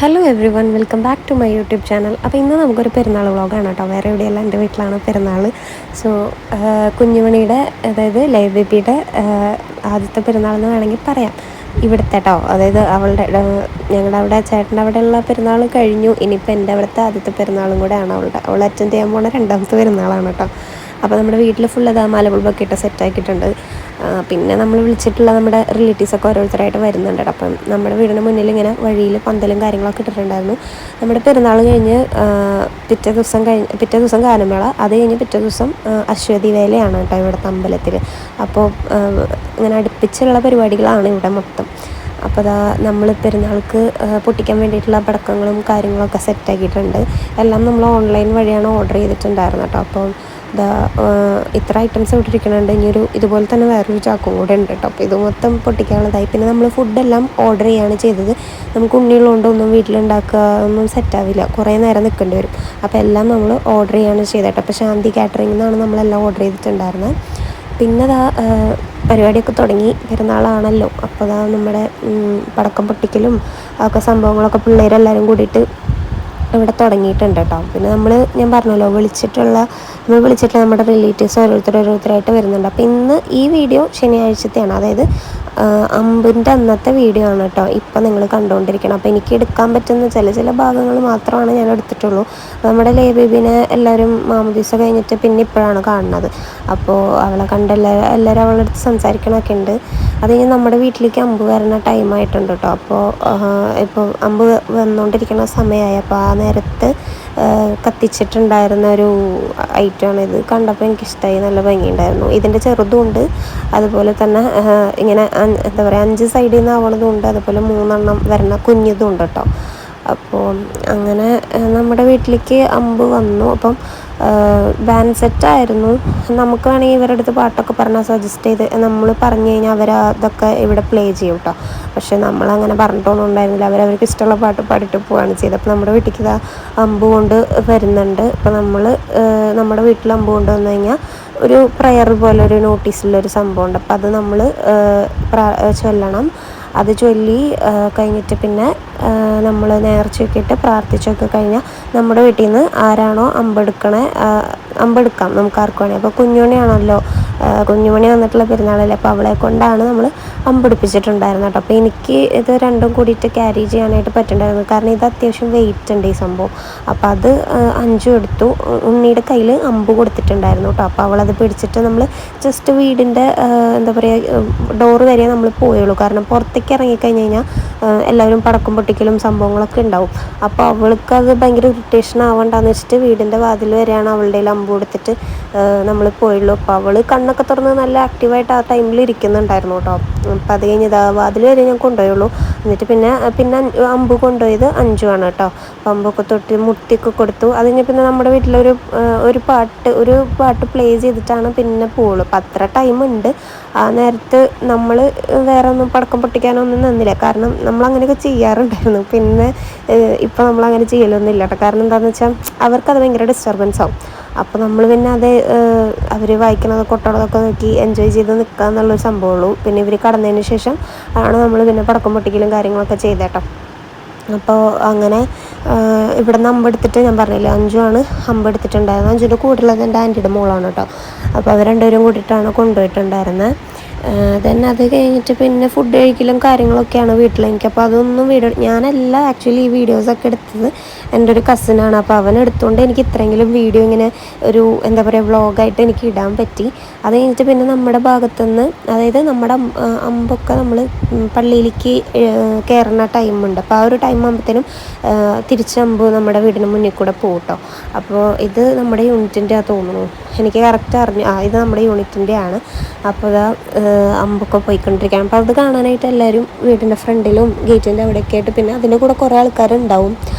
Hello everyone, welcome back to my YouTube channel. അപ്പോൾ ഇന്ന് നമുക്കൊരു പെരുന്നാൾ വ്ളോഗാണ് കേട്ടോ. വേറെ എവിടെയല്ല, എൻ്റെ വീട്ടിലാണ് പെരുന്നാൾ. സോ കുഞ്ഞുമണിയുടെ, അതായത് ലൈവ് ബേബിയുടെ ആദ്യത്തെ പെരുന്നാൾ എന്ന് വേണമെങ്കിൽ പറയാം. ഇവിടുത്തെ കേട്ടോ, അതായത് ഞങ്ങളുടെ അവിടെ ചേട്ടൻ്റെ അവിടെയുള്ള പെരുന്നാൾ കഴിഞ്ഞു. ഇനിയിപ്പോൾ എൻ്റെ അവിടുത്തെ ആദ്യത്തെ പെരുന്നാളും കൂടെയാണ് അവൾ അറ്റൻഡ് ചെയ്യാൻ പോകുന്ന രണ്ടാമത്തെ പെരുന്നാളാണ് കേട്ടോ. അപ്പോൾ നമ്മുടെ വീട്ടിൽ ഫുൾ അതാ മലബൾബൊക്കെ ഇട്ട് സെറ്റാക്കിയിട്ടുണ്ട്. പിന്നെ നമ്മൾ വിളിച്ചിട്ടുള്ള നമ്മുടെ റിലേറ്റീവ്സൊക്കെ ഓരോരുത്തരായിട്ട് വരുന്നുണ്ട്. അപ്പം നമ്മുടെ വീടിന് മുന്നിൽ ഇങ്ങനെ വഴിയിൽ പന്തലും കാര്യങ്ങളൊക്കെ ഇട്ടിട്ടുണ്ടായിരുന്നു. നമ്മുടെ പെരുന്നാൾ കഴിഞ്ഞ് പിറ്റേ ദിവസം ഗാനമേള, അത് കഴിഞ്ഞ് പിറ്റേ ദിവസം അശ്വതി വേലയാണ് കേട്ടോ ഇവിടുത്തെ അമ്പലത്തിൽ. അപ്പോൾ ഇങ്ങനെ അടുപ്പിച്ചുള്ള പരിപാടികളാണ് ഇവിടെ മൊത്തം. അപ്പോൾ അതാ നമ്മൾ പെരുന്നാൾക്ക് പൊട്ടിക്കാൻ വേണ്ടിയിട്ടുള്ള പടക്കങ്ങളും കാര്യങ്ങളൊക്കെ സെറ്റാക്കിയിട്ടുണ്ട്. എല്ലാം നമ്മൾ ഓൺലൈൻ വഴിയാണ് ഓർഡർ ചെയ്തിട്ടുണ്ടായിരുന്നത് കേട്ടോ. അപ്പോൾ ഇത്ര ഐറ്റംസ് ഇട്ടിരിക്കുന്നുണ്ട്. ഇനിയൊരു ഇതുപോലെ തന്നെ വേറൊരു ചാക്കും കൂടെ ഉണ്ട് കേട്ടോ. അപ്പോൾ ഇത് മൊത്തം പൊട്ടിക്കാനുള്ളതായി. പിന്നെ നമ്മൾ ഫുഡെല്ലാം ഓർഡർ ചെയ്യുകയാണ് ചെയ്തത്. നമുക്ക് ഉണ്ണികളുകൊണ്ടൊന്നും വീട്ടിലുണ്ടാക്കുക ഒന്നും സെറ്റാവില്ല, കുറേ നേരം നിൽക്കേണ്ടി വരും. അപ്പോൾ എല്ലാം നമ്മൾ ഓർഡർ ചെയ്യുകയാണ് ചെയ്തത്. അപ്പോൾ ശാന്തി കാറ്ററിംഗിൽ നിന്നാണ് നമ്മളെല്ലാം ഓർഡർ ചെയ്തിട്ടുണ്ടായിരുന്നത്. പിന്നെ പരിപാടിയൊക്കെ തുടങ്ങി, പെരുന്നാളാണല്ലോ. അപ്പോൾ നമ്മുടെ പടക്കം പൊട്ടിക്കലും ഒക്കെ സംഭവങ്ങളൊക്കെ പിള്ളേരെല്ലാവരും കൂടിയിട്ട് ഇവിടെ തുടങ്ങിയിട്ടുണ്ട് കേട്ടോ. പിന്നെ ഞാൻ പറഞ്ഞല്ലോ, വിളിച്ചിട്ടുള്ള നമ്മുടെ റിലേറ്റീവ്സ് ഓരോരുത്തരായിട്ട് വരുന്നുണ്ട്. അപ്പോൾ ഇന്ന് ഈ വീഡിയോ ശനിയാഴ്ചത്തെയാണ്, അതായത് അമ്പിൻ്റെ അന്നത്തെ വീഡിയോ ആണ് കേട്ടോ ഇപ്പം നിങ്ങൾ കണ്ടുകൊണ്ടിരിക്കണം. അപ്പോൾ എനിക്ക് എടുക്കാൻ പറ്റുന്ന ചില ഭാഗങ്ങൾ മാത്രമാണ് ഞാൻ എടുത്തിട്ടുള്ളൂ. നമ്മുടെ ലേ ബേബീനെ എല്ലാവരും മാമോദീസ കഴിഞ്ഞിട്ട് പിന്നെ ഇപ്പോഴാണ് കാണുന്നത്. അപ്പോൾ അവളെ കണ്ട് എല്ലാവരും അവളുടെ അടുത്ത് സംസാരിക്കണമൊക്കെ ഉണ്ട്. അത് കഴിഞ്ഞ് നമ്മുടെ വീട്ടിലേക്ക് അമ്പ് വരുന്ന ടൈമായിട്ടുണ്ട് കേട്ടോ. ഇപ്പോൾ അമ്പ് വന്നുകൊണ്ടിരിക്കുന്ന സമയമായി. അപ്പോൾ ആ നേരത്ത് കത്തിച്ചിട്ടുണ്ടായിരുന്ന ഒരു ഐറ്റമാണ് ഇത്. കണ്ടപ്പോൾ എനിക്കിഷ്ടമായി, നല്ല ഭംഗിയുണ്ടായിരുന്നു. ഇതിൻ്റെ ചെറുതുമുണ്ട്, അതുപോലെ തന്നെ ഇങ്ങനെ എന്താ പറയുക 5 സൈഡിൽ നിന്ന് ആവണതുണ്ട്, അതുപോലെ 3 വരുന്ന കുഞ്ഞതും ഉണ്ട് കേട്ടോ. അപ്പോൾ അങ്ങനെ നമ്മുടെ വീട്ടിലേക്ക് അമ്പ് വന്നു. അപ്പം ബാൻഡ് സെറ്റായിരുന്നു. നമുക്ക് വേണമെങ്കിൽ ഇവരുടെ അടുത്ത് പാട്ടൊക്കെ പറഞ്ഞാൽ സജസ്റ്റ് ചെയ്ത് നമ്മൾ പറഞ്ഞു കഴിഞ്ഞാൽ അതൊക്കെ ഇവിടെ പ്ലേ ചെയ്യും കേട്ടോ. പക്ഷെ നമ്മളങ്ങനെ പറഞ്ഞിട്ടൊന്നും ഉണ്ടായിരുന്നില്ല. അവർക്ക് ഇഷ്ടമുള്ള പാട്ട് പാടിയിട്ട് പോവുകയാണ് ചെയ്തത്. അപ്പോൾ നമ്മുടെ വീട്ടിലേക്ക് അമ്പ് കൊണ്ട് വരുന്നുണ്ട്. ഇപ്പോൾ നമ്മുടെ വീട്ടിൽ അമ്പ് കൊണ്ട് വന്നു കഴിഞ്ഞാൽ ഒരു പ്രയർ പോലെ ഒരു നോട്ടീസിലൊരു സംഭവമുണ്ട്. അപ്പോൾ അത് നമ്മൾ ചൊല്ലണം. അത് ചൊല്ലി കഴിഞ്ഞിട്ട് പിന്നെ നമ്മൾ നേർച്ചയൊക്കെ ഇട്ട് പ്രാർത്ഥിച്ചൊക്കെ കഴിഞ്ഞാൽ നമ്മുടെ വീട്ടിൽ നിന്ന് ആരാണോ അമ്പെടുക്കാം നമുക്ക് ആർക്കും വേണേൽ. അപ്പോൾ കുഞ്ഞുമണി വന്നിട്ടുള്ള പെരുന്നാളല്ലേ, അപ്പോൾ അവളെ കൊണ്ടാണ് നമ്മൾ അമ്പെടുപ്പിച്ചിട്ടുണ്ടായിരുന്നത് കേട്ടോ. അപ്പോൾ എനിക്ക് ഇത് രണ്ടും കൂടിയിട്ട് ക്യാരി ചെയ്യാനായിട്ട് പറ്റുന്നുണ്ടായിരുന്നു, കാരണം ഇത് അത്യാവശ്യം വെയിറ്റ് ഉണ്ട് ഈ സംഭവം. അപ്പോൾ അത് 5 എടുത്തു. ഉണ്ണിയുടെ കയ്യിൽ അമ്പ് കൊടുത്തിട്ടുണ്ടായിരുന്നു കേട്ടോ. അപ്പോൾ അവളത് പിടിച്ചിട്ട് നമ്മൾ ജസ്റ്റ് വീടിൻ്റെ എന്താ പറയുക ഡോറ് വരെ നമ്മൾ പോയുള്ളൂ, കാരണം പുറത്തേക്ക് ഇറങ്ങിക്കഴിഞ്ഞ് കഴിഞ്ഞാൽ എല്ലാവരും പടക്കം പൊട്ടിക്കലും സംഭവങ്ങളൊക്കെ ഉണ്ടാവും. അപ്പോൾ അവൾക്കത് ഭയങ്കര ഇറിറ്റേഷൻ ആവണ്ടെന്ന് വെച്ചിട്ട് വീടിൻ്റെ വാതിൽ വരെയാണ് അവളുടെ അമ്പ് കൊടുത്തിട്ട് നമ്മൾ പോയുള്ളൂ. അപ്പോൾ അവൾ കണ്ണൊക്കെ തുറന്ന് നല്ല ആക്റ്റീവായിട്ട് ആ ടൈമിൽ ഇരിക്കുന്നുണ്ടായിരുന്നു കേട്ടോ. അപ്പോൾ അത് കഴിഞ്ഞ് വാതിൽ വരെ ഞാൻ കൊണ്ടുപോയുള്ളൂ. എന്നിട്ട് പിന്നെ അമ്പ് കൊണ്ടുപോയത് 5 ആണ് കേട്ടോ. അപ്പോൾ അമ്പൊക്കെ തൊട്ട് മുട്ടിയൊക്കെ കൊടുത്തു. അത് കഴിഞ്ഞ് പിന്നെ നമ്മുടെ വീട്ടിലൊരു പാട്ട് പ്ലേ ചെയ്തിട്ടാണ് പിന്നെ പോവുള്ളൂ. അപ്പോൾ അത്ര ടൈമുണ്ട്. ആ നേരത്ത് നമ്മൾ വേറെ ഒന്നും പടക്കം പൊട്ടിക്കാനൊന്നും നിന്നില്ല, കാരണം നമ്മളങ്ങനെയൊക്കെ ചെയ്യാറുണ്ടായിരുന്നു. പിന്നെ ഇപ്പോൾ നമ്മളങ്ങനെ ചെയ്യലൊന്നുമില്ല കേട്ടോ. കാരണം എന്താണെന്ന് വെച്ചാൽ അവർക്കത് ഭയങ്കര ഡിസ്റ്റർബൻസ് ആവും. അപ്പോൾ നമ്മൾ പിന്നെ അവർ വായിക്കുന്നത് കൊട്ടളതൊക്കെ നോക്കി എൻജോയ് ചെയ്ത് നിൽക്കുക എന്നുള്ളൊരു സംഭവമുള്ളൂ. പിന്നെ ഇവർ കടന്നതിന് ശേഷം ആണ് നമ്മൾ പിന്നെ പടക്കം പൊട്ടിക്കലും കാര്യങ്ങളൊക്കെ ചെയ്തേട്ടോ. അപ്പോൾ അങ്ങനെ ഇവിടെ നിന്ന് അമ്പെടുത്തിട്ട് ഞാൻ പറഞ്ഞില്ലേ 5 ആണ് അമ്പെടുത്തിട്ടുണ്ടായിരുന്നത്. 5ൻ്റെ കൂടുതലുള്ളത് എൻ്റെ ആൻറ്റിയുടെ മോളാണ് കേട്ടോ. അപ്പോൾ അവർ രണ്ടുപേരും കൂടിയിട്ടാണ് കൊണ്ടുപോയിട്ടുണ്ടായിരുന്നത്. തന്നെ അത് കഴിഞ്ഞിട്ട് പിന്നെ ഫുഡ് കഴിക്കലും കാര്യങ്ങളൊക്കെയാണ് വീട്ടിൽ. എനിക്കപ്പോൾ അതൊന്നും ഞാനല്ല ആക്ച്വലി ഈ വീഡിയോസൊക്കെ എടുത്തത് എൻ്റെ ഒരു കസിനാണ്. അപ്പോൾ അവൻ എടുത്തുകൊണ്ട് എനിക്ക് ഇത്രയെങ്കിലും വീഡിയോ ഇങ്ങനെ ഒരു എന്താ പറയുക വ്ളോഗായിട്ട് എനിക്ക് ഇടാൻ പറ്റി. അത് കഴിഞ്ഞിട്ട് പിന്നെ നമ്മുടെ ഭാഗത്തുനിന്ന്, അതായത് നമ്മുടെ അമ്പൊക്കെ നമ്മൾ പള്ളിയിലേക്ക് കയറുന്ന ടൈമുണ്ട്. അപ്പോൾ ആ ഒരു ടൈം ആകുമ്പോഴത്തേനും തിരിച്ചമ്പ് നമ്മുടെ വീടിന് മുന്നിൽ കൂടെ പോകും കേട്ടോ. അപ്പോൾ ഇത് നമ്മുടെ യൂണിറ്റിൻ്റെ തോന്നുന്നു, എനിക്ക് കറക്റ്റ് ഇത് നമ്മുടെ യൂണിറ്റിൻ്റെ ആണ്. അപ്പോൾ അമ്പൊക്കെ പോയിക്കൊണ്ടിരിക്കുകയാണ്. അപ്പോൾ അത് കാണാനായിട്ട് എല്ലാവരും വീടിൻ്റെ ഫ്രണ്ടിലും ഗേറ്റിൻ്റെ അവിടെയൊക്കെ ആയിട്ട്, പിന്നെ അതിൻ്റെ കൂടെ കുറേ ആൾക്കാരുണ്ടാവും.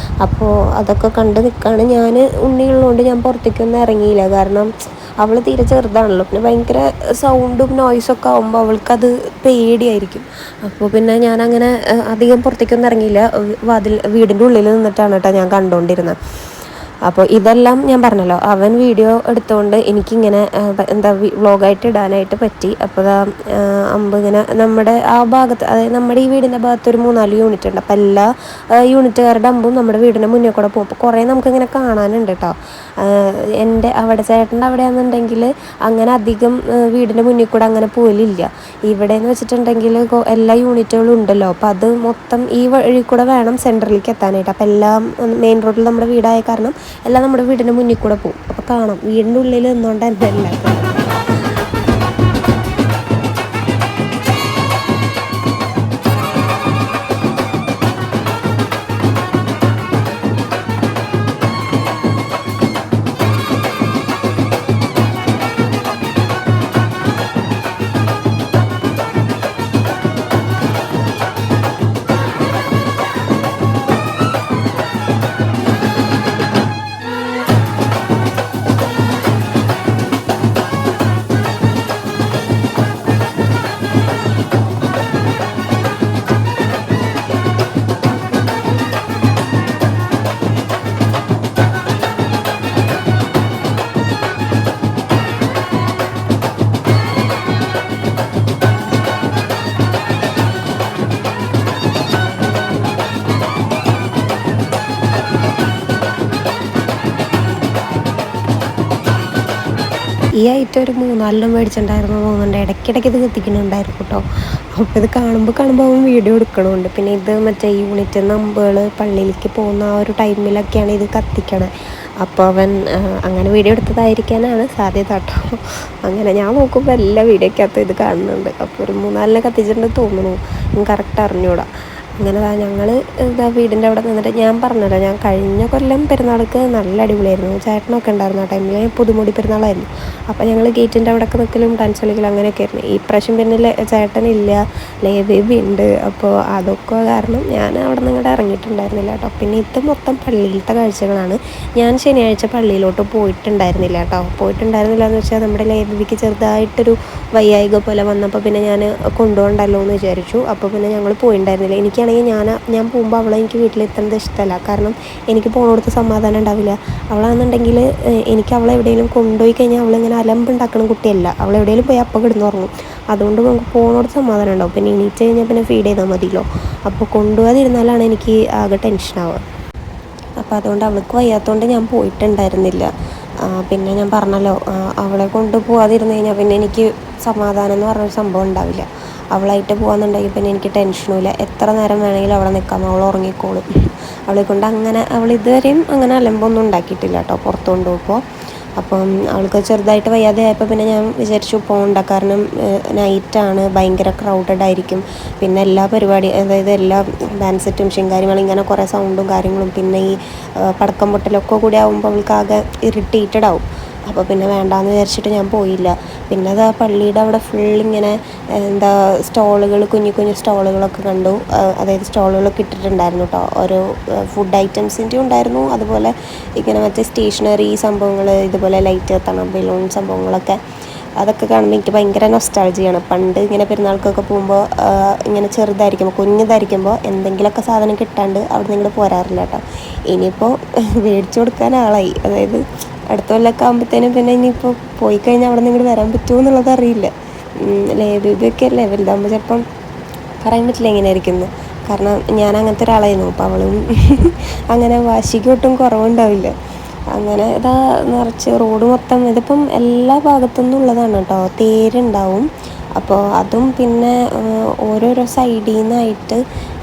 അപ്പോൾ അതൊക്കെ കണ്ട് നിൽക്കുകയാണ്. ഞാൻ ഉണ്ണിയുള്ളതുകൊണ്ട് ഞാൻ പുറത്തേക്കൊന്നും ഇറങ്ങിയില്ല, കാരണം അവൾ തീരെ ചെറുതാണല്ലോ. പിന്നെ ഭയങ്കര സൗണ്ടും നോയ്സൊക്കെ ആകുമ്പോൾ അവൾക്കത് പേടിയായിരിക്കും. അപ്പോൾ പിന്നെ ഞാനങ്ങനെ അധികം പുറത്തേക്കൊന്നും ഇറങ്ങിയില്ല. വീടിൻ്റെ ഉള്ളിൽ നിന്നിട്ടാണ് കേട്ടോ ഞാൻ കണ്ടുകൊണ്ടിരുന്നത്. അപ്പോൾ ഇതെല്ലാം ഞാൻ പറഞ്ഞല്ലോ, അവൻ വീഡിയോ എടുത്തുകൊണ്ട് എനിക്കിങ്ങനെ എന്താ വ്ളോഗായിട്ട് ഇടാനായിട്ട് പറ്റി. അപ്പോൾ അമ്പ് ഇങ്ങനെ നമ്മുടെ ആ ഭാഗത്ത്, അതായത് നമ്മുടെ ഈ വീടിൻ്റെ ഭാഗത്ത് ഒരു 3-4 യൂണിറ്റ് ഉണ്ട്. അപ്പോൾ എല്ലാ യൂണിറ്റുകാരുടെ അമ്പും നമ്മുടെ വീടിൻ്റെ മുന്നേ കൂടെ പോകും. അപ്പോൾ കുറേ നമുക്കിങ്ങനെ കാണാനുണ്ട് കേട്ടോ. എൻ്റെ അവിടെ ചേട്ടൻ്റെ അവിടെയാണെന്നുണ്ടെങ്കിൽ അങ്ങനെ അധികം വീടിൻ്റെ മുന്നിൽ കൂടെ അങ്ങനെ പോലില്ല. ഇവിടെ എന്ന് വെച്ചിട്ടുണ്ടെങ്കിൽ എല്ലാ യൂണിറ്റുകളും ഉണ്ടല്ലോ. അപ്പോൾ അത് മൊത്തം ഈ വഴി കൂടെ വേണം സെൻറ്ററിലേക്ക് എത്താനായിട്ട്. അപ്പോൾ എല്ലാം മെയിൻ റോഡിൽ നമ്മുടെ വീടായ കാരണം എല്ലാം നമ്മുടെ വീടിൻ്റെ മുന്നിൽ കൂടെ പോകും. അപ്പോൾ കാണാം വീടിൻ്റെ ഉള്ളിൽ നിന്നുകൊണ്ട് തന്നെ എല്ലാം. ഈ ഐറ്റം ഒരു 3-4 മേടിച്ചിട്ടുണ്ടായിരുന്നു തോന്നുന്നുണ്ട്. ഇടയ്ക്കിടയ്ക്ക് ഇത് കത്തിക്കുന്നുണ്ടായിരുന്നു കേട്ടോ. അപ്പോൾ ഇത് കാണുമ്പോൾ അവൻ വീഡിയോ എടുക്കണമുണ്ട്. പിന്നെ ഇത് മറ്റേ യൂണിറ്റ് നമ്പുകൾ പള്ളിയിലേക്ക് പോകുന്ന ആ ഒരു ടൈമിലൊക്കെയാണ് ഇത് കത്തിക്കണത്. അപ്പോൾ അവൻ അങ്ങനെ വീഡിയോ എടുത്തതായിരിക്കാനാണ് സാധ്യത കേട്ടോ. അങ്ങനെ ഞാൻ നോക്കുമ്പോൾ എല്ലാ വീഡിയോക്കകത്തും ഇത് കാണുന്നുണ്ട്. അപ്പോൾ ഒരു 3-4 കത്തിച്ചിട്ടുണ്ട് തോന്നുന്നു, കറക്റ്റ് അറിഞ്ഞൂടാ. അങ്ങനെ ഞങ്ങൾ ഇതാ വീടിൻ്റെ അവിടെ നിന്നിട്ട് ഞാൻ പറഞ്ഞല്ലോ, ഞാൻ കഴിഞ്ഞ കൊല്ലം പെരുന്നാൾക്ക് നല്ല അടിപൊളിയായിരുന്നു. ചേട്ടനൊക്കെ ഉണ്ടായിരുന്നു ആ ടൈമിൽ. പുതുമുടി പെരുന്നാളായിരുന്നു. അപ്പോൾ ഞങ്ങൾ ഗേറ്റിൻ്റെ അവിടെയൊക്കെ നിൽക്കലും ഡാൻസ് കളിക്കലും അങ്ങനെയൊക്കെ ആയിരുന്നു. ഈ പ്രാവശ്യം പിന്നെ ചേട്ടനില്ല, ബേബി ഉണ്ട്. അപ്പോൾ അതൊക്കെ കാരണം ഞാൻ അവിടെ നിന്ന് ഇങ്ങോട്ട് ഇറങ്ങിയിട്ടുണ്ടായിരുന്നില്ല കേട്ടോ. പിന്നെ ഇത് മൊത്തം പള്ളിയിലത്തെ കാഴ്ചകളാണ്. ഞാൻ ശനിയാഴ്ച പള്ളിയിലോട്ട് പോയിട്ടുണ്ടായിരുന്നില്ല കേട്ടോ. പോയിട്ടുണ്ടായിരുന്നില്ല എന്ന് വെച്ചാൽ നമ്മുടെ ബേബിക്ക് ചെറുതായിട്ടൊരു വയ്യായിക പോലെ വന്നപ്പോൾ പിന്നെ ഞാൻ കൊണ്ടുപോകണ്ടല്ലോ എന്ന് വിചാരിച്ചു. അപ്പോൾ പിന്നെ ഞങ്ങൾ പോയിട്ടുണ്ടായിരുന്നില്ല. എനിക്കാണെങ്കിൽ ഞാൻ പോകുമ്പോൾ അവളെ എനിക്ക് വീട്ടിലെത്തുന്നത് ഇഷ്ടമല്ല. കാരണം എനിക്ക് പോകുന്നിടത്ത് സമാധാനം ഉണ്ടാവില്ല. അവളാണെന്നുണ്ടെങ്കിൽ എനിക്ക് അവളെ എവിടെയെങ്കിലും കൊണ്ടുപോയി കഴിഞ്ഞാൽ അവളിങ്ങനെ അലമ്പുണ്ടാക്കുന്ന കുട്ടിയല്ല. അവൾ എവിടെയെങ്കിലും പോയി അപ്പം കിടന്ന് ഉറങ്ങും. അതുകൊണ്ട് നമുക്ക് പോകുന്നിടത്ത് സമാധാനം ഉണ്ടാവും. പിന്നെ എണീറ്റ് കഴിഞ്ഞാൽ പിന്നെ ഫീഡ് ചെയ്താൽ മതിയല്ലോ. അപ്പോൾ കൊണ്ടുപോകാതിരുന്നാലാണ് എനിക്ക് ആകെ ടെൻഷനാവുക. അപ്പോൾ അതുകൊണ്ട് അവൾക്ക് വയ്യാത്തതുകൊണ്ട് ഞാൻ പോയിട്ടുണ്ടായിരുന്നില്ല. പിന്നെ ഞാൻ പറഞ്ഞല്ലോ, അവളെ കൊണ്ടുപോകാതിരുന്ന് കഴിഞ്ഞാൽ പിന്നെ എനിക്ക് സമാധാനം എന്ന് പറഞ്ഞൊരു സംഭവം ഉണ്ടാവില്ല. അവളായിട്ട് പോകാമെന്നുണ്ടെങ്കിൽ പിന്നെ എനിക്ക് ടെൻഷനുമില്ല. എത്ര നേരം വേണമെങ്കിലും അവിടെ നിൽക്കാം, അവൾ ഉറങ്ങിക്കോളും. അവളെ കൊണ്ട് അങ്ങനെ അവൾ ഇതുവരെയും അങ്ങനെ അലമ്പൊന്നും ഉണ്ടാക്കിയിട്ടില്ല കേട്ടോ പുറത്ത് കൊണ്ടുപോകുമ്പോൾ. അപ്പം അവൾക്ക് ചെറുതായിട്ട് വയ്യാതെ ആയപ്പോൾ പിന്നെ ഞാൻ വിചാരിച്ചു പോകണ്ട. കാരണം നൈറ്റാണ്, ഭയങ്കര ക്രൗഡഡ് ആയിരിക്കും. പിന്നെ എല്ലാ പരിപാടി, അതായത് എല്ലാ ഡാൻസ് സെറ്റും ശിങ്കാരികളും ഇങ്ങനെ കുറേ സൗണ്ടും കാര്യങ്ങളും പിന്നെ ഈ പടക്കം പൊട്ടലൊക്കെ കൂടി ആകുമ്പോൾ അവൾക്ക് ആകെ ഇറിറ്റേറ്റഡ് ആവും. അപ്പോൾ പിന്നെ വേണ്ടാന്ന് വിചാരിച്ചിട്ട് ഞാൻ പോയില്ല. പിന്നെ അത് ആ പള്ളിയുടെ അവിടെ ഫുള്ളിങ്ങനെ എന്താ സ്റ്റോളുകൾ, കുഞ്ഞു കുഞ്ഞു സ്റ്റോളുകളൊക്കെ കണ്ടു. അതായത് സ്റ്റോളുകളൊക്കെ ഇട്ടിട്ടുണ്ടായിരുന്നു കേട്ടോ. ഓരോ ഫുഡ് ഐറ്റംസിൻ്റെ ഉണ്ടായിരുന്നു. അതുപോലെ ഇങ്ങനെ മറ്റേ സ്റ്റേഷനറി സംഭവങ്ങൾ, ഇതുപോലെ ലൈറ്റ് എത്തണം, ബലൂൺ സംഭവങ്ങളൊക്കെ. അതൊക്കെ കാണുമ്പോൾ എനിക്ക് ഭയങ്കര നൊസ്റ്റാൾജിയാണ്. പണ്ട് ഇങ്ങനെ പെരുന്നാൾക്കൊക്കെ പോകുമ്പോൾ ഇങ്ങനെ ചെറുതായിരിക്കുമ്പോൾ, കുഞ്ഞതായിരിക്കുമ്പോൾ എന്തെങ്കിലുമൊക്കെ സാധനം കിട്ടാണ്ട് അവിടെ നിന്ന് ഇങ്ങോട്ട് പോരാറില്ല കേട്ടോ. ഇനിയിപ്പോൾ മേടിച്ചു കൊടുക്കാൻ ആളായി. അതായത് അടുത്ത കൊല്ലമൊക്കെ ആകുമ്പോഴത്തേനും പിന്നെ ഇനിയിപ്പോൾ പോയി കഴിഞ്ഞാൽ അവിടെ നിന്ന് ഇങ്ങോട്ട് വരാൻ പറ്റുമോ എന്നുള്ളത് അറിയില്ല. ബേബിയൊക്കെ അല്ലേ, വലുതാകുമ്പോൾ ചിലപ്പം പറയാൻ പറ്റില്ല എങ്ങനെയായിരിക്കുന്നു. കാരണം ഞാൻ അങ്ങനത്തെ ഒരാളായിരുന്നു. അപ്പോൾ അവളും അങ്ങനെ വാശിക്ക് ഒട്ടും കുറവുണ്ടാവില്ല. അങ്ങനെ ഇതാ നിറച്ച് റോഡ് മൊത്തം ഇതിപ്പം എല്ലാ ഭാഗത്തുനിന്നും ഉള്ളതാണ് കേട്ടോ. തേരുണ്ടാവും. അപ്പോൾ അതും പിന്നെ ഓരോരോ സൈഡിൽ നിന്നായിട്ട്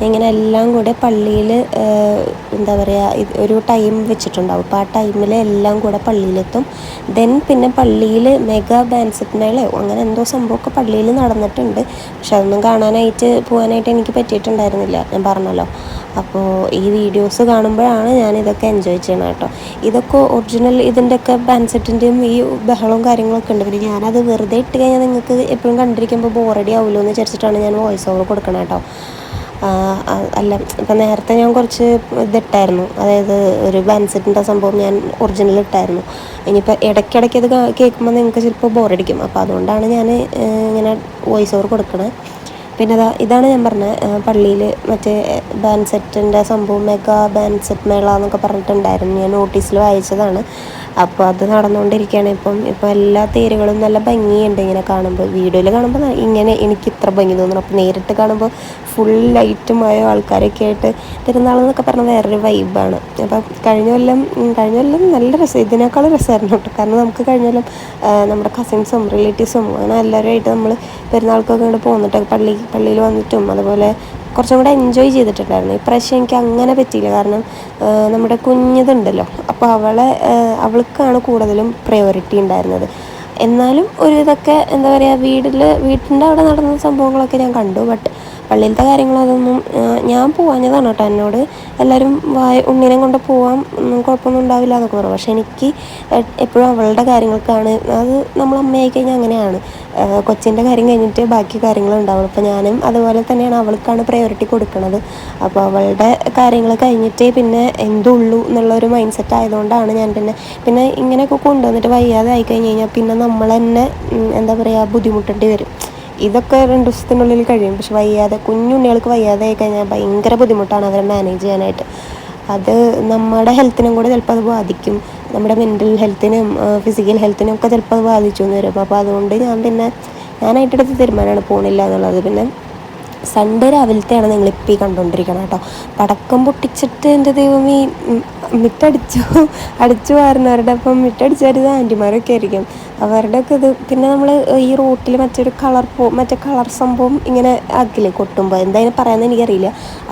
ഇങ്ങനെ എല്ലാം കൂടെ പള്ളിയിൽ എന്താ പറയുക, ഒരു ടൈം വെച്ചിട്ടുണ്ടാവും. അപ്പോൾ ആ ടൈമിൽ എല്ലാം കൂടെ പള്ളിയിലെത്തും. ദെൻ പിന്നെ പള്ളിയിൽ മെഗാ ബാൻസെറ്റ് മേളയോ അങ്ങനെ എന്തോ സംഭവമൊക്കെ പള്ളിയിൽ നടന്നിട്ടുണ്ട്. പക്ഷെ അതൊന്നും കാണാനായിട്ട് പോകാനായിട്ട് എനിക്ക് പറ്റിയിട്ടുണ്ടായിരുന്നില്ല, ഞാൻ പറഞ്ഞല്ലോ. അപ്പോൾ ഈ വീഡിയോസ് കാണുമ്പോഴാണ് ഞാനിതൊക്കെ എൻജോയ് ചെയ്യണം കേട്ടോ. ഇതൊക്കെ ഒറിജിനൽ ഇതിൻ്റെയൊക്കെ ബാൻസെറ്റിൻ്റെയും ഈ ബഹളവും കാര്യങ്ങളൊക്കെ ഉണ്ട്. പിന്നെ ഞാനത് വെറുതെ ഇട്ട് കഴിഞ്ഞാൽ നിങ്ങൾക്ക് എപ്പോഴും കണ്ടിരിക്കുമ്പോൾ ബോറടി ആവുമല്ലോ എന്ന് വിചാരിച്ചിട്ടാണ് ഞാൻ വോയിസ് ഓവർ കൊടുക്കണം കേട്ടോ. അല്ല, ഇപ്പം നേരത്തെ ഞാൻ കുറച്ച് ഇതിട്ടായിരുന്നു, അതായത് ഒരു ബാൻസെറ്റിൻ്റെ സംഭവം ഞാൻ ഒറിജിനൽ ഇട്ടായിരുന്നു. ഇനിയിപ്പോൾ ഇടയ്ക്കിടയ്ക്ക് ഇത് കേൾക്കുമ്പോൾ നിങ്ങൾക്ക് ചിലപ്പോൾ ബോറടിക്കും. അപ്പോൾ അതുകൊണ്ടാണ് ഞാൻ ഇങ്ങനെ വോയിസ് ഓവർ കൊടുക്കണത്. പിന്നെ ഇതാണ് ഞാൻ പറഞ്ഞത് പള്ളിയിൽ മറ്റേ ബാൻഡ് സെറ്റിൻ്റെ സംഭവം, മെഗാ ബാൻഡ് സെറ്റ് മേള എന്നൊക്കെ പറഞ്ഞിട്ടുണ്ടായിരുന്നു. ഞാൻ നോട്ടീസിൽ വായിച്ചതാണ്. അപ്പോൾ അത് നടന്നുകൊണ്ടിരിക്കുകയാണ് ഇപ്പോൾ എല്ലാ തേരുകളും നല്ല ഭംഗിയുണ്ട് ഇങ്ങനെ കാണുമ്പോൾ. വീഡിയോയിൽ കാണുമ്പോൾ ഇങ്ങനെ എനിക്ക് ഇത്ര ഭംഗി തോന്നുന്നു. അപ്പോൾ നേരിട്ട് കാണുമ്പോൾ ഫുൾ ലൈറ്റുമായ ആൾക്കാരൊക്കെ ആയിട്ട് പെരുന്നാളെന്നൊക്കെ പറഞ്ഞാൽ വേറൊരു വൈബാണ്. അപ്പം കഴിഞ്ഞ കൊല്ലം നല്ല രസം, ഇതിനേക്കാളും രസമായിരുന്നു കേട്ടോ. കാരണം നമുക്ക് കഴിഞ്ഞ കൊല്ലം നമ്മുടെ കസിൻസും റിലേറ്റീവ്സും അങ്ങനെ എല്ലാവരുമായിട്ട് നമ്മൾ പെരുന്നാൾക്കൊക്കെ ഇങ്ങോട്ട് പോന്നിട്ട് പള്ളിയിൽ വന്നിട്ടും അതുപോലെ കുറച്ചും കൂടെ എൻജോയ് ചെയ്തിട്ടുണ്ടായിരുന്നു. ഇപ്രാവശ്യം എനിക്ക് അങ്ങനെ പറ്റിയില്ല. കാരണം നമ്മുടെ കുഞ്ഞതുണ്ടല്ലോ, അപ്പോൾ അവൾക്കാണ് കൂടുതലും പ്രയോറിറ്റി ഉണ്ടായിരുന്നത്. എന്നാലും ഒരു ഇതൊക്കെ എന്താ പറയുക, വീട്ടിൻ്റെ അവിടെ നടന്ന സംഭവങ്ങളൊക്കെ ഞാൻ കണ്ടു. ബട്ട് പള്ളിയിലത്തെ കാര്യങ്ങളതൊന്നും ഞാൻ പോവാഞ്ഞതാണ് കേട്ടോ. എന്നോട് എല്ലാവരും ഉണ്ണിനെ കൊണ്ട് പോവാം, കുഴപ്പമൊന്നും ഉണ്ടാവില്ല എന്നൊക്കെ പറഞ്ഞു. പക്ഷെ എനിക്ക് എപ്പോഴും അവളുടെ കാര്യങ്ങൾക്കാണ്, അത് നമ്മളമ്മയായി കഴിഞ്ഞാൽ അങ്ങനെയാണ്, കൊച്ചിൻ്റെ കാര്യം കഴിഞ്ഞിട്ട് ബാക്കി കാര്യങ്ങളുണ്ടാവുള്ളൂ. അപ്പോൾ ഞാനും അതുപോലെ തന്നെയാണ്, അവൾക്കാണ് പ്രയോറിറ്റി കൊടുക്കുന്നത്. അപ്പോൾ അവളുടെ കാര്യങ്ങൾ കഴിഞ്ഞിട്ടേ പിന്നെ എന്തുള്ളൂ എന്നുള്ളൊരു മൈൻഡ് സെറ്റ് ആയതുകൊണ്ടാണ് ഞാൻ പിന്നെ ഇങ്ങനെയൊക്കെ കൊണ്ടുവന്നിട്ട് വയ്യാതെ ആയി കഴിഞ്ഞ് കഴിഞ്ഞാൽ പിന്നെ നമ്മൾ തന്നെ എന്താ പറയുക ബുദ്ധിമുട്ടേണ്ടി വരും. ഇതൊക്കെ 2 ദിവസത്തിനുള്ളിൽ കഴിയും. പക്ഷെ കുഞ്ഞുണ്ണികൾക്ക് വയ്യാതെ ആയി കഴിഞ്ഞാൽ ഭയങ്കര ബുദ്ധിമുട്ടാണ് അവരെ മാനേജ് ചെയ്യാനായിട്ട്. അത് നമ്മുടെ ഹെൽത്തിനും കൂടെ ചിലപ്പോൾ അത് ബാധിക്കും, നമ്മുടെ മെൻ്റൽ ഹെൽത്തിനും ഫിസിക്കൽ ഹെൽത്തിനും ഒക്കെ ചിലപ്പോൾ അത് ബാധിച്ചു എന്ന് വരും. അപ്പോൾ അതുകൊണ്ട് ഞാനായിട്ടെടുത്ത തീരുമാനമാണ് പോണില്ല എന്നുള്ളത്. പിന്നെ സൺഡേ രാവിലത്തെയാണ് നിങ്ങളിപ്പോൾ ഈ കണ്ടുകൊണ്ടിരിക്കണം കേട്ടോ. പടക്കം പൊട്ടിച്ചിട്ട് എൻ്റെ ദൈവമേ അടിച്ചു വാരുന്നവരുടെ അപ്പം മിറ്റടിച്ചു വരുന്നത് ആൻറ്റിമാരൊക്കെ ആയിരിക്കും. അവരുടെയൊക്കെ ഇത് പിന്നെ നമ്മൾ ഈ റോട്ടിൽ മറ്റേ കളർ സംഭവം ഇങ്ങനെ ആക്കില്ലേ കൊട്ടുമ്പോൾ, എന്തായാലും പറയാമെന്ന് എനിക്കറിയില്ല.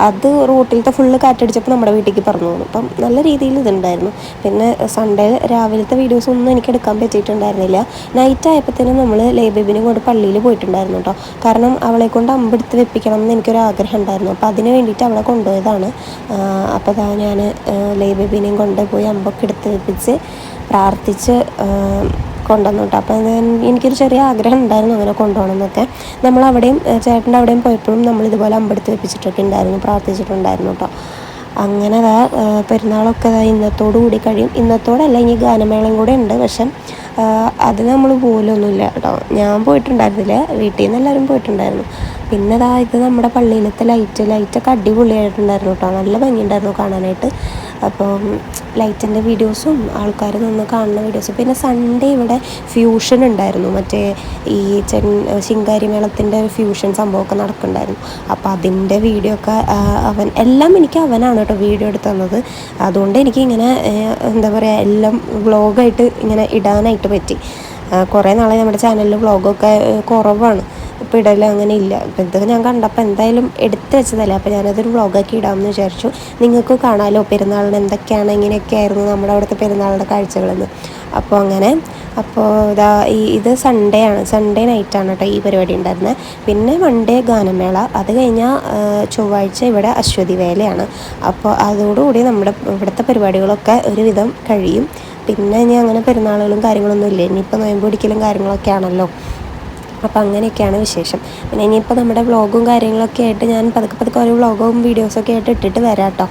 അത് റോട്ടിലത്തെ ഫുള്ള് കാറ്റടിച്ചപ്പോൾ നമ്മുടെ വീട്ടിലേക്ക് പറന്നു പോകുന്നു. അപ്പം നല്ല രീതിയിൽ ഇതുണ്ടായിരുന്നു. പിന്നെ സൺഡേ രാവിലത്തെ വീഡിയോസ് ഒന്നും എനിക്ക് എടുക്കാൻ പറ്റിയിട്ടുണ്ടായിരുന്നില്ല. നൈറ്റ് ആയപ്പോഴത്തേനും നമ്മൾ ബേബിനെ കൊണ്ട് പള്ളിയിൽ പോയിട്ടുണ്ടായിരുന്നു കേട്ടോ. കാരണം അവളെ കൊണ്ട് അമ്പെടുത്ത് വെപ്പിക്കണം എന്ന് എനിക്കൊരാഗ്രഹം ഉണ്ടായിരുന്നു. അപ്പോൾ അതിന് വേണ്ടിയിട്ട് അവളെ കൊണ്ടുപോയതാണ്. അപ്പോൾ ഞാൻ ബേബിനെയും കൊണ്ടുപോയി അമ്പൊക്കെ എടുത്ത് വെപ്പിച്ച് പ്രാർത്ഥിച്ച് കൊണ്ടുവന്നു കേട്ടോ. അപ്പോൾ എനിക്കൊരു ചെറിയ ആഗ്രഹം ഉണ്ടായിരുന്നു അങ്ങനെ കൊണ്ടുപോകണം എന്നൊക്കെ. നമ്മളവിടെയും ചേട്ടൻ്റെ അവിടെയും പോയപ്പോഴും നമ്മളിതുപോലെ അമ്പെടുത്ത് വെപ്പിച്ചിട്ടൊക്കെ ഉണ്ടായിരുന്നു, പ്രാർത്ഥിച്ചിട്ടുണ്ടായിരുന്നു കേട്ടോ. അങ്ങനെ പെരുന്നാളൊക്കെ ഇന്നത്തോടു കൂടി കഴിയും. ഇന്നത്തോടല്ല, ഇനി ഗാനമേളയും കൂടെ ഉണ്ട്. പക്ഷെ അത് നമ്മൾ പോലൊന്നുമില്ല കേട്ടോ. ഞാൻ പോയിട്ടുണ്ടായിരുന്നില്ല, വീട്ടിൽ നിന്ന് എല്ലാവരും പോയിട്ടുണ്ടായിരുന്നു. പിന്നെ ഇത് നമ്മുടെ പള്ളിയിലത്തെ ലൈറ്റൊക്കെ അടിപൊളിയായിട്ടുണ്ടായിരുന്നു കേട്ടോ. നല്ല ഭംഗിയുണ്ടായിരുന്നു കാണാനായിട്ട്. അപ്പം ലൈറ്റിൻ്റെ വീഡിയോസും ആൾക്കാർ നിന്ന് കാണുന്ന വീഡിയോസും. പിന്നെ സൺഡേ ഇവിടെ ഫ്യൂഷൻ ഉണ്ടായിരുന്നു, മറ്റേ ഈ ശിങ്കാരി മേളത്തിൻ്റെ ഒരു ഫ്യൂഷൻ സംഭവമൊക്കെ നടക്കുന്നുണ്ടായിരുന്നു. അപ്പോൾ അതിൻ്റെ വീഡിയോ ഒക്കെ എല്ലാം എനിക്ക് അവനാണ് കേട്ടോ വീഡിയോ എടുത്ത് തന്നത്. അതുകൊണ്ട് എനിക്കിങ്ങനെ എന്താ പറയുക എല്ലാം വ്ളോഗായിട്ട് ഇങ്ങനെ ഇടാനായിട്ട് പറ്റി. കുറേ നാളെ നമ്മുടെ ചാനലിൽ വ്ളോഗൊക്കെ കുറവാണ്, ഇപ്പോൾ ഇടയിൽ അങ്ങനെ ഇല്ല. അപ്പോൾ ഇതൊക്കെ ഞാൻ കണ്ടപ്പോൾ എന്തായാലും എടുത്ത് വെച്ചതല്ലേ, അപ്പോൾ ഞാനതൊരു വ്ളോഗാക്കി ഇടാമെന്ന് വിചാരിച്ചു. നിങ്ങൾക്ക് കാണാമല്ലോ പെരുന്നാളിന് എന്തൊക്കെയാണ്, ഇങ്ങനെയൊക്കെ ആയിരുന്നു നമ്മുടെ അവിടുത്തെ പെരുന്നാളിൻ്റെ കാഴ്ചകളെന്ന്. അപ്പോൾ ഇത് സൺഡേ നൈറ്റാണ് കേട്ടോ ഈ പരിപാടി ഉണ്ടായിരുന്നത്. പിന്നെ മൺഡേ ഗാനമേള, അത് കഴിഞ്ഞാൽ ചൊവ്വാഴ്ച ഇവിടെ അശ്വതി വേലയാണ്. അപ്പോൾ അതോടുകൂടി നമ്മുടെ ഇവിടുത്തെ പരിപാടികളൊക്കെ ഒരുവിധം കഴിയും. പിന്നെ ഇനി അങ്ങനെ പെരുന്നാളുകളും കാര്യങ്ങളൊന്നും ഇല്ല, ഇനിയിപ്പോൾ നോയമ്പ് പിടിക്കലും കാര്യങ്ങളൊക്കെ ആണല്ലോ. അപ്പോൾ അങ്ങനെയൊക്കെയാണ് വിശേഷം. പിന്നെ ഇനിയിപ്പോൾ നമ്മുടെ വ്ളോഗും കാര്യങ്ങളൊക്കെ ആയിട്ട് ഞാൻ പതുക്കെ ഒരു വ്ളോഗും വീഡിയോസൊക്കെ ആയിട്ട് ഇട്ടിട്ട് വരാം കേട്ടോ.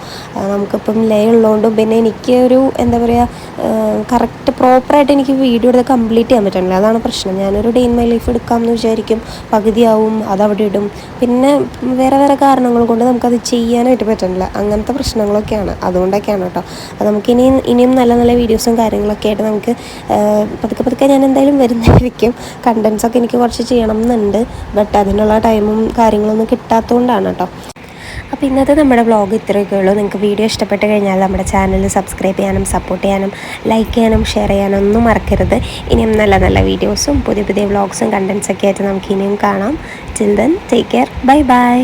നമുക്കിപ്പം ലേ ഉള്ളതുകൊണ്ടും പിന്നെ എനിക്ക് ഒരു എന്താ പറയുക കറക്റ്റ് പ്രോപ്പറായിട്ട് എനിക്ക് വീഡിയോ എടുത്ത് കംപ്ലീറ്റ് ചെയ്യാൻ പറ്റണില്ല, അതാണ് പ്രശ്നം. ഞാനൊരു ഡേ ഇൻ മൈ ലൈഫ് എടുക്കാമെന്ന് വിചാരിക്കും, പകുതിയാവും, അതവിടെ ഇടും. പിന്നെ വേറെ കാരണങ്ങൾ കൊണ്ട് നമുക്കത് ചെയ്യാനായിട്ട് പറ്റണില്ല. അങ്ങനത്തെ പ്രശ്നങ്ങളൊക്കെയാണ്, അതുകൊണ്ടൊക്കെയാണ് കേട്ടോ. അത് നമുക്ക് ഇനിയും നല്ല വീഡിയോസും കാര്യങ്ങളൊക്കെ ആയിട്ട് നമുക്ക് പതുക്കെ ഞാൻ എന്തായാലും വരുന്നതായിരിക്കും. കണ്ടൻസൊക്കെ എനിക്ക് കുറച്ച് ചെയ്യണം എന്നുണ്ട്, ബട്ട് അതിനുള്ള ടൈമും കാര്യങ്ങളൊന്നും കിട്ടാത്തതുകൊണ്ടാണ് കേട്ടോ. അപ്പോൾ ഇന്നത്തെ നമ്മുടെ വ്ളോഗ് ഇത്രയൊക്കെ ഉള്ളൂ. നിങ്ങൾക്ക് വീഡിയോ ഇഷ്ടപ്പെട്ട് കഴിഞ്ഞാൽ നമ്മുടെ ചാനൽ സബ്സ്ക്രൈബ് ചെയ്യാനും സപ്പോർട്ട് ചെയ്യാനും ലൈക്ക് ചെയ്യാനും ഷെയർ ചെയ്യാനും ഒന്നും മറക്കരുത്. ഇനിയും നല്ല വീഡിയോസും പുതിയ വ്ളോഗ്സും കണ്ടൻസൊക്കെ ആയിട്ട് നമുക്ക് ഇനിയും കാണാം. Till then take care, by.